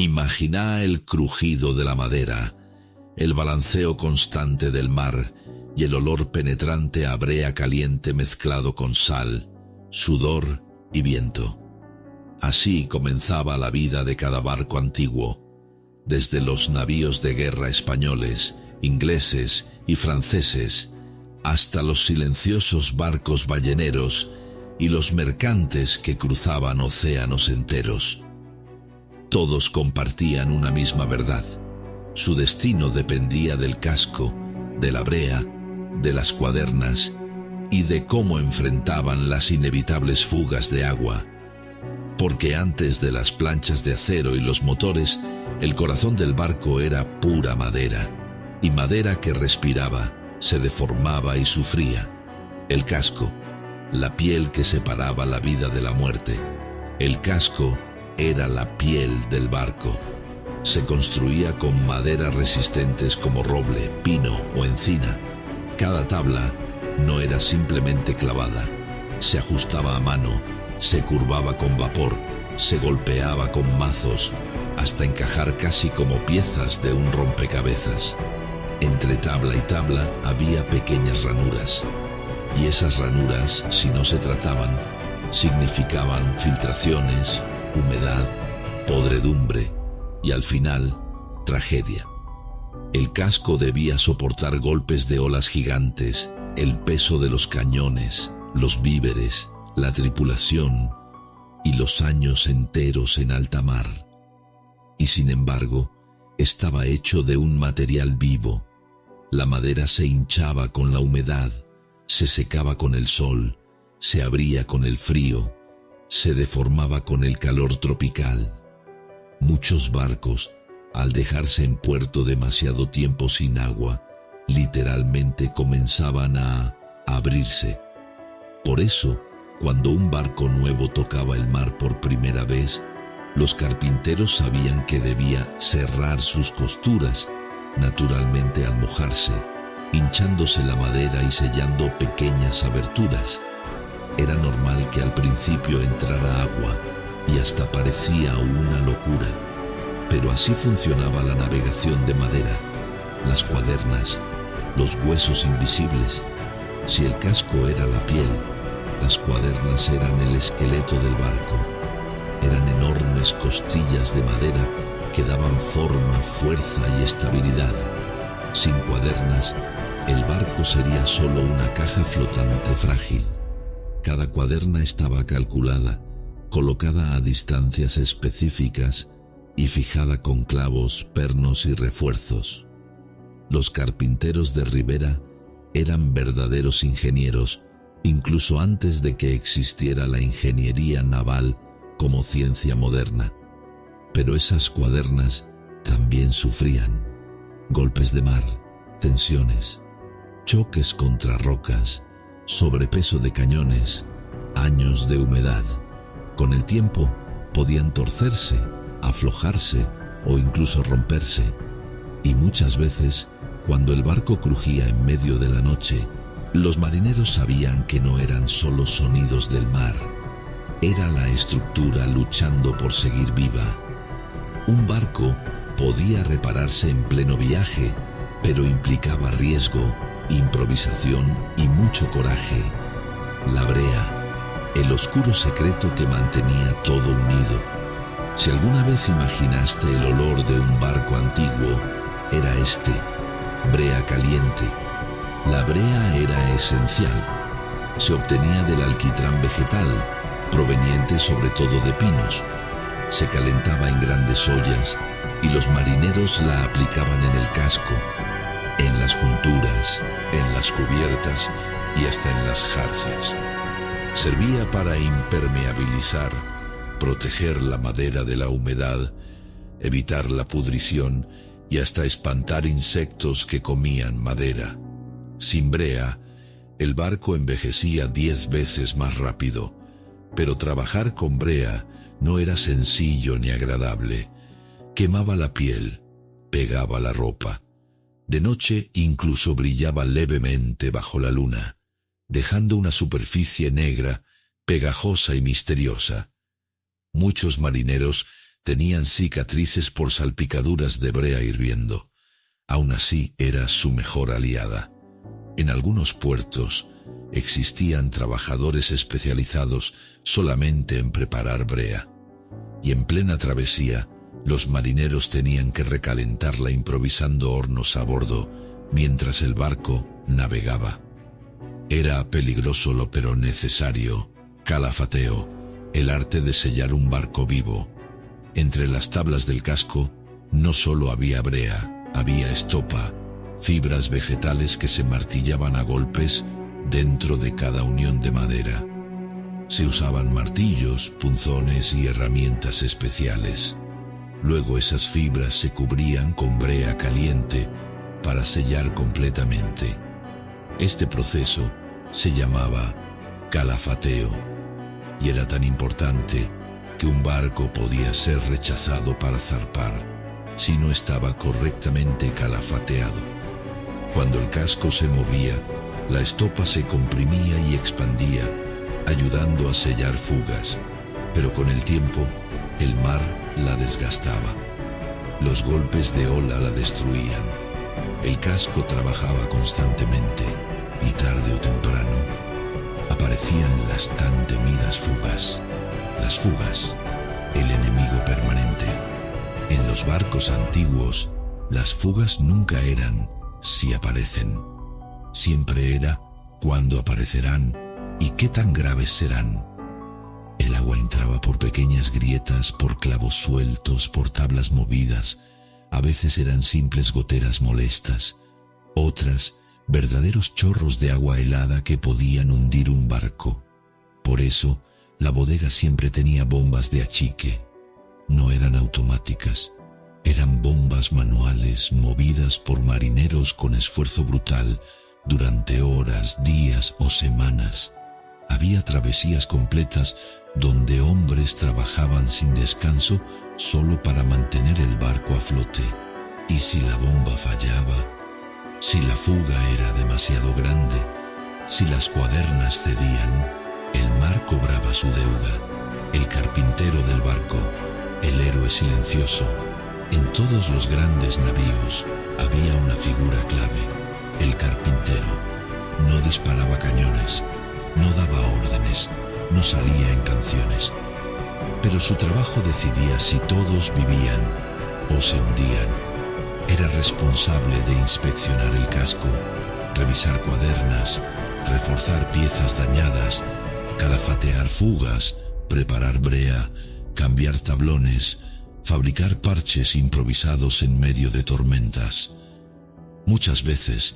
Imagina el crujido de la madera, el balanceo constante del mar y el olor penetrante a brea caliente mezclado con sal, sudor y viento. Así comenzaba la vida de cada barco antiguo, desde los navíos de guerra españoles, ingleses y franceses, hasta los silenciosos barcos balleneros y los mercantes que cruzaban océanos enteros. Todos compartían una misma verdad. Su destino dependía del casco, de la brea, de las cuadernas y de cómo enfrentaban las inevitables fugas de agua. Porque antes de las planchas de acero y los motores, el corazón del barco era pura madera, y madera que respiraba, se deformaba y sufría. El casco, la piel que separaba la vida de la muerte. El casco era la piel del barco. Se construía con maderas resistentes como roble, pino o encina. Cada tabla no era simplemente clavada, se ajustaba a mano, se curvaba con vapor, se golpeaba con mazos, hasta encajar casi como piezas de un rompecabezas. Entre tabla y tabla había pequeñas ranuras, y esas ranuras, si no se trataban, significaban filtraciones, humedad, podredumbre y al final, tragedia. El casco debía soportar golpes de olas gigantes, el peso de los cañones, los víveres, la tripulación y los años enteros en alta mar. Y sin embargo, estaba hecho de un material vivo. La madera se hinchaba con la humedad, se secaba con el sol, se abría con el frío, se deformaba con el calor tropical. Muchos barcos, al dejarse en puerto demasiado tiempo sin agua, literalmente comenzaban a abrirse. Por eso, cuando un barco nuevo tocaba el mar por primera vez, los carpinteros sabían que debía cerrar sus costuras, naturalmente al mojarse, hinchándose la madera y sellando pequeñas aberturas. Era normal que al principio entrara agua y hasta parecía una locura, pero así funcionaba la navegación de madera, las cuadernas, los huesos invisibles. Si el casco era la piel, las cuadernas eran el esqueleto del barco. Eran enormes costillas de madera que daban forma, fuerza y estabilidad. Sin cuadernas, el barco sería solo una caja flotante frágil. Cada cuaderna estaba calculada, colocada a distancias específicas y fijada con clavos, pernos y refuerzos. Los carpinteros de Ribera eran verdaderos ingenieros, incluso antes de que existiera la ingeniería naval como ciencia moderna. Pero esas cuadernas también sufrían golpes de mar, tensiones, choques contra rocas, sobrepeso de cañones, años de humedad. Con el tiempo podían torcerse, aflojarse o incluso romperse. Y muchas veces, cuando el barco crujía en medio de la noche, los marineros sabían que no eran solo sonidos del mar, era la estructura luchando por seguir viva. Un barco podía repararse en pleno viaje, pero implicaba riesgo, improvisación y mucho coraje. La brea, el oscuro secreto que mantenía todo unido. Si alguna vez imaginaste el olor de un barco antiguo, era este, brea caliente. La brea era esencial. Se obtenía del alquitrán vegetal, proveniente sobre todo de pinos. Se calentaba en grandes ollas y los marineros la aplicaban en el casco, en las junturas, en las cubiertas y hasta en las jarcias. Servía para impermeabilizar, proteger la madera de la humedad, evitar la pudrición y hasta espantar insectos que comían madera. Sin brea, el barco envejecía 10 veces más rápido, pero trabajar con brea no era sencillo ni agradable. Quemaba la piel, pegaba la ropa. De noche incluso brillaba levemente bajo la luna, dejando una superficie negra, pegajosa y misteriosa. Muchos marineros Tenían cicatrices por salpicaduras de brea hirviendo. Aún así era su mejor aliada. En algunos puertos existían trabajadores especializados solamente en preparar brea. Y en plena travesía, los marineros tenían que recalentarla improvisando hornos a bordo mientras el barco navegaba. Era peligroso pero necesario. Calafateo, el arte de sellar un barco vivo. Entre las tablas del casco no solo había brea, había estopa, fibras vegetales que se martillaban a golpes dentro de cada unión de madera. Se usaban martillos, punzones y herramientas especiales. Luego esas fibras se cubrían con brea caliente para sellar completamente. Este proceso se llamaba calafateo y era tan importante que un barco podía ser rechazado para zarpar si no estaba correctamente calafateado. Cuando el casco se movía, la estopa se comprimía y expandía, ayudando a sellar fugas, pero con el tiempo, el mar la desgastaba. Los golpes de ola la destruían. El casco trabajaba constantemente y tarde o temprano aparecían las tan temidas fugas. Las fugas, el enemigo permanente. En los barcos antiguos, las fugas nunca eran si aparecen. Siempre era cuándo aparecerán y qué tan graves serán. El agua entraba por pequeñas grietas, por clavos sueltos, por tablas movidas. A veces eran simples goteras molestas, otras verdaderos chorros de agua helada que podían hundir un barco. Por eso, la bodega siempre tenía bombas de achique. No eran automáticas, eran bombas manuales movidas por marineros con esfuerzo brutal durante horas, días o semanas. Había travesías completas donde hombres trabajaban sin descanso solo para mantener el barco a flote. Y si la bomba fallaba, si la fuga era demasiado grande, si las cuadernas cedían, el mar cobraba su deuda. El carpintero del barco, el héroe silencioso. En todos los grandes navíos había una figura clave, el carpintero. No disparaba cañones, no daba órdenes, no salía en canciones. Pero su trabajo decidía si todos vivían o se hundían. Era responsable de inspeccionar el casco, revisar cuadernas, reforzar piezas dañadas, calafatear fugas, preparar brea, cambiar tablones, fabricar parches improvisados en medio de tormentas. Muchas veces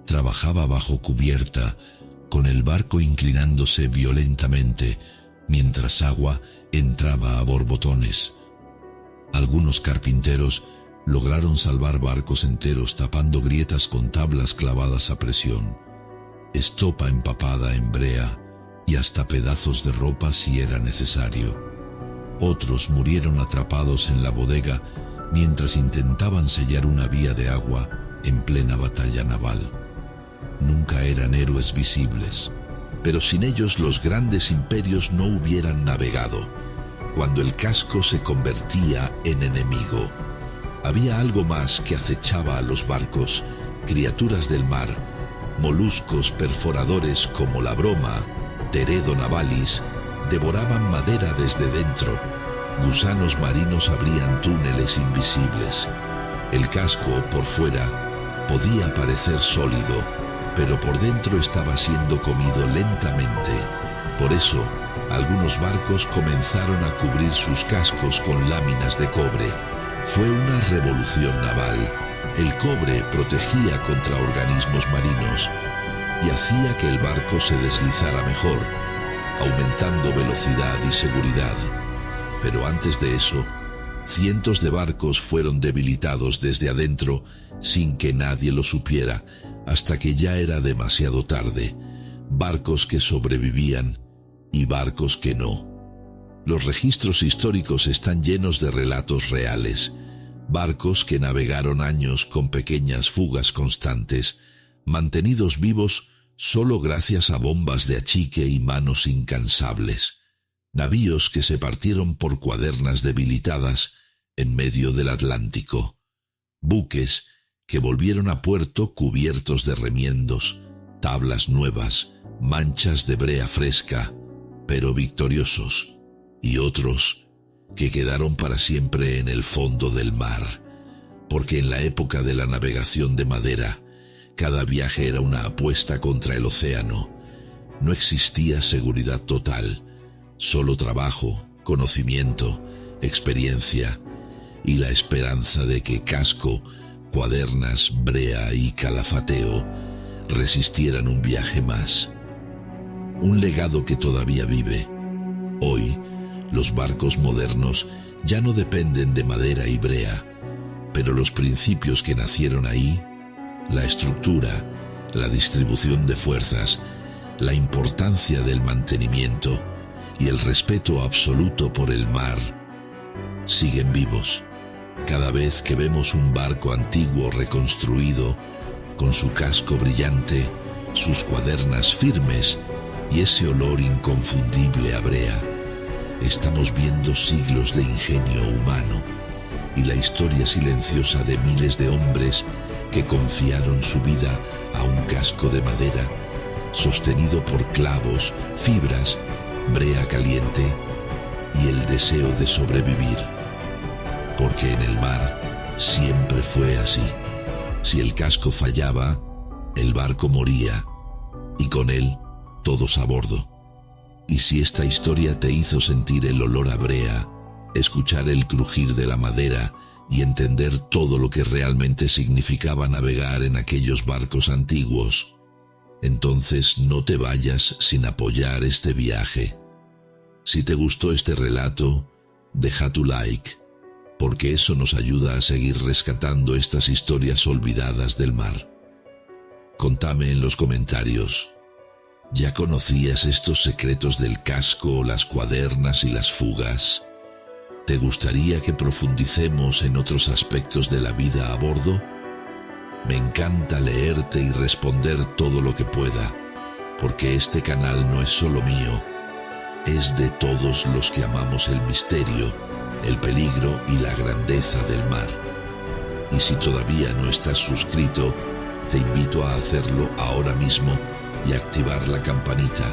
trabajaba bajo cubierta, con el barco inclinándose violentamente, mientras agua entraba a borbotones. Algunos carpinteros lograron salvar barcos enteros tapando grietas con tablas clavadas a presión, estopa empapada en brea y hasta pedazos de ropa si era necesario. Otros murieron atrapados en la bodega mientras intentaban sellar una vía de agua en plena batalla naval. Nunca eran héroes visibles, pero sin ellos los grandes imperios no hubieran navegado. Cuando el casco se convertía en enemigo, había algo más que acechaba a los barcos, criaturas del mar, moluscos perforadores como la broma, Teredo navalis, devoraban madera desde dentro. Gusanos marinos abrían túneles invisibles. El casco, por fuera, podía parecer sólido, pero por dentro estaba siendo comido lentamente. Por eso, algunos barcos comenzaron a cubrir sus cascos con láminas de cobre. Fue una revolución naval. El cobre protegía contra organismos marinos y hacía que el barco se deslizara mejor, aumentando velocidad y seguridad. Pero antes de eso, cientos de barcos fueron debilitados desde adentro sin que nadie lo supiera, hasta que ya era demasiado tarde. Barcos que sobrevivían y barcos que no. Los registros históricos están llenos de relatos reales. Barcos que navegaron años con pequeñas fugas constantes, mantenidos vivos solo gracias a bombas de achique y manos incansables. Navíos que se partieron por cuadernas debilitadas en medio del Atlántico. Buques que volvieron a puerto cubiertos de remiendos, tablas nuevas, manchas de brea fresca, pero victoriosos, y otros que quedaron para siempre en el fondo del mar, porque en la época de la navegación de madera, cada viaje era una apuesta contra el océano. No existía seguridad total, solo trabajo, conocimiento, experiencia y la esperanza de que casco, cuadernas, brea y calafateo resistieran un viaje más. Un legado que todavía vive. Hoy, los barcos modernos ya no dependen de madera y brea, pero los principios que nacieron ahí, la estructura, la distribución de fuerzas, la importancia del mantenimiento y el respeto absoluto por el mar, siguen vivos. Cada vez que vemos un barco antiguo reconstruido, con su casco brillante, sus cuadernas firmes y ese olor inconfundible a brea, estamos viendo siglos de ingenio humano y la historia silenciosa de miles de hombres que confiaron su vida a un casco de madera, sostenido por clavos, fibras, brea caliente y el deseo de sobrevivir. Porque en el mar siempre fue así. Si el casco fallaba, el barco moría, y con él todos a bordo. Y si esta historia te hizo sentir el olor a brea, escuchar el crujir de la madera y entender todo lo que realmente significaba navegar en aquellos barcos antiguos, entonces no te vayas sin apoyar este viaje. Si te gustó este relato, deja tu like, porque eso nos ayuda a seguir rescatando estas historias olvidadas del mar. Contame en los comentarios, ¿ya conocías estos secretos del casco, las cuadernas y las fugas? ¿Te gustaría que profundicemos en otros aspectos de la vida a bordo? Me encanta leerte y responder todo lo que pueda, porque este canal no es solo mío, es de todos los que amamos el misterio, el peligro y la grandeza del mar. Y si todavía no estás suscrito, te invito a hacerlo ahora mismo y activar la campanita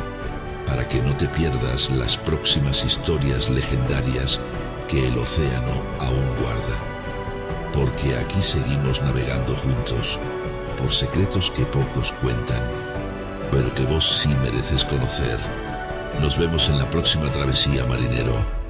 para que no te pierdas las próximas historias legendarias que el océano aún guarda. Porque aquí seguimos navegando juntos por secretos que pocos cuentan, pero que vos sí mereces conocer. Nos vemos en la próxima travesía, marinero.